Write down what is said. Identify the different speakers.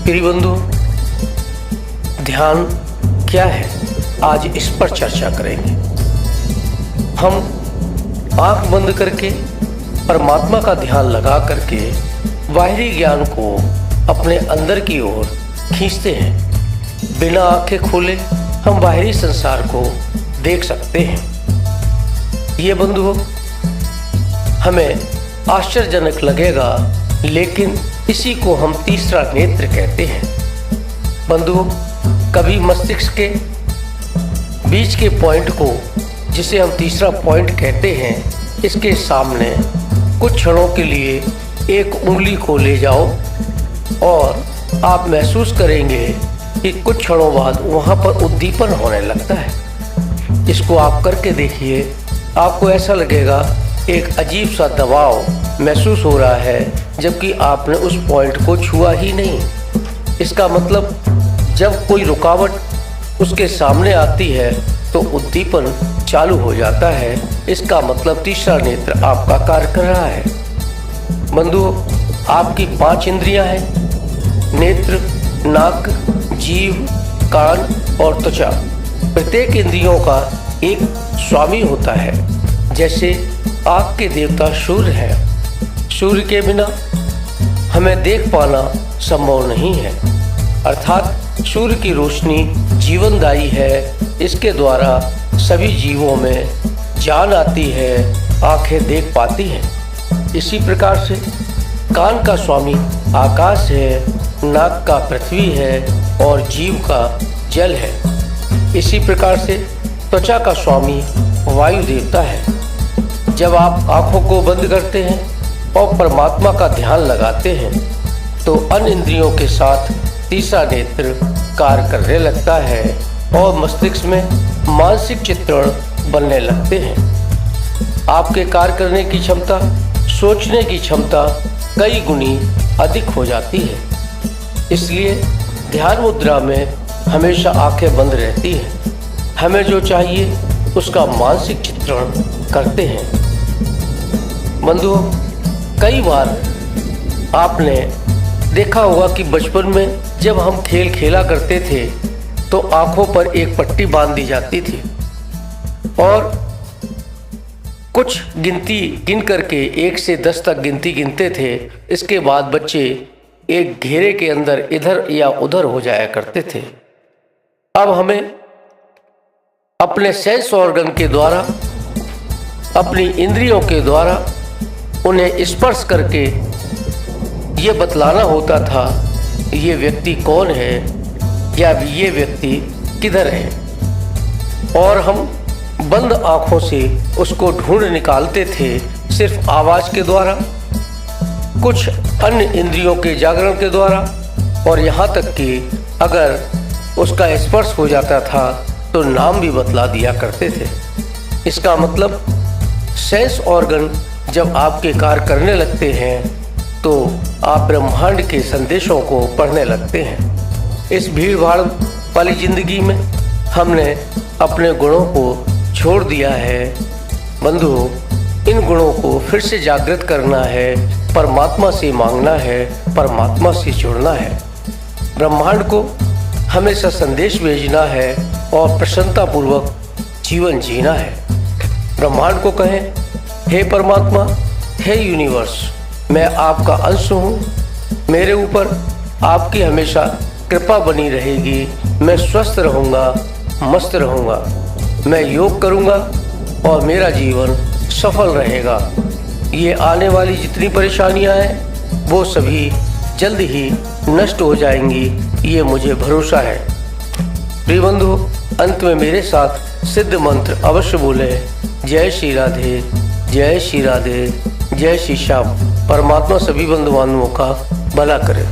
Speaker 1: प्रिय बंधु, ध्यान क्या है, आज इस पर चर्चा करेंगे। हम आंख बंद करके परमात्मा का ध्यान लगा करके बाहरी ज्ञान को अपने अंदर की ओर खींचते हैं। बिना आंखें खोले हम बाहरी संसार को देख सकते हैं। ये बंधु, हमें आश्चर्यजनक लगेगा, लेकिन इसी को हम तीसरा नेत्र कहते हैं। बंधु, कभी मस्तिष्क के बीच के पॉइंट को, जिसे हम तीसरा पॉइंट कहते हैं, इसके सामने कुछ क्षणों के लिए एक उंगली को ले जाओ और आप महसूस करेंगे कि कुछ क्षणों बाद वहाँ पर उद्दीपन होने लगता है। इसको आप करके देखिए, आपको ऐसा लगेगा एक अजीब सा दबाव महसूस हो रहा है, जबकि आपने उस पॉइंट को छुआ ही नहीं। इसका मतलब जब कोई रुकावट उसके सामने आती है तो उद्दीपन चालू हो जाता है। इसका मतलब तीसरा नेत्र आपका कार्य कर रहा है। बंधु, आपकी 5 इंद्रियां हैं: नेत्र, नाक, जीभ, कान और त्वचा। प्रत्येक इंद्रियों का एक स्वामी होता है। जैसे आग के देवता सूर्य है। सूर्य के बिना हमें देख पाना संभव नहीं है, अर्थात सूर्य की रोशनी जीवनदायी है। इसके द्वारा सभी जीवों में जान आती है, आंखें देख पाती हैं। इसी प्रकार से कान का स्वामी आकाश है, नाक का पृथ्वी है और जीव का जल है। इसी प्रकार से त्वचा का स्वामी वायु देवता है। जब आप आंखों को बंद करते हैं और परमात्मा का ध्यान लगाते हैं तो अन्य इंद्रियों के साथ तीसरा नेत्र कार्य करने लगता है और मस्तिष्क में मानसिक चित्रण बनने लगते हैं। आपके कार्य करने की क्षमता, सोचने की क्षमता कई गुनी अधिक हो जाती है। इसलिए ध्यान मुद्रा में हमेशा आंखें बंद रहती हैं। हमें जो चाहिए उसका मानसिक चित्रण करते हैं। बंधुओं, कई बार आपने देखा होगा कि बचपन में जब हम खेल खेला करते थे तो आंखों पर एक पट्टी बांध दी जाती थी और कुछ गिनती गिन करके 1 से 10 तक गिनती गिनते थे। इसके बाद बच्चे एक घेरे के अंदर इधर या उधर हो जाया करते थे। अब हमें अपने सेंस ऑर्गन के द्वारा, अपनी इंद्रियों के द्वारा उन्हें स्पर्श करके ये बतलाना होता था ये व्यक्ति कौन है या ये व्यक्ति किधर है, और हम बंद आंखों से उसको ढूंढ निकालते थे सिर्फ आवाज़ के द्वारा, कुछ अन्य इंद्रियों के जागरण के द्वारा, और यहाँ तक कि अगर उसका स्पर्श हो जाता था तो नाम भी बतला दिया करते थे। इसका मतलब सेंस ऑर्गन जब आपके कार्य करने लगते हैं तो आप ब्रह्मांड के संदेशों को पढ़ने लगते हैं। इस भीड़ भाड़ वाली जिंदगी में हमने अपने गुणों को छोड़ दिया है। बंधुओं, इन गुणों को फिर से जागृत करना है, परमात्मा से मांगना है, परमात्मा से जुड़ना है। ब्रह्मांड को हमेशा संदेश भेजना है और प्रसन्नतापूर्वक जीवन जीना है। ब्रह्मांड को कहें, हे परमात्मा, हे यूनिवर्स, मैं आपका अंश हूँ। मेरे ऊपर आपकी हमेशा कृपा बनी रहेगी। मैं स्वस्थ रहूँगा, मस्त रहूँगा। मैं योग करूँगा और मेरा जीवन सफल रहेगा। ये आने वाली जितनी परेशानियाँ हैं वो सभी जल्द ही नष्ट हो जाएंगी, ये मुझे भरोसा है। प्रिय बंधु, अंत में मेरे साथ सिद्ध मंत्र अवश्य बोले। जय श्री राधे, जय श्री राधे, जय श्री श्याम। परमात्मा सभी बंधु बांधवों का भला करे।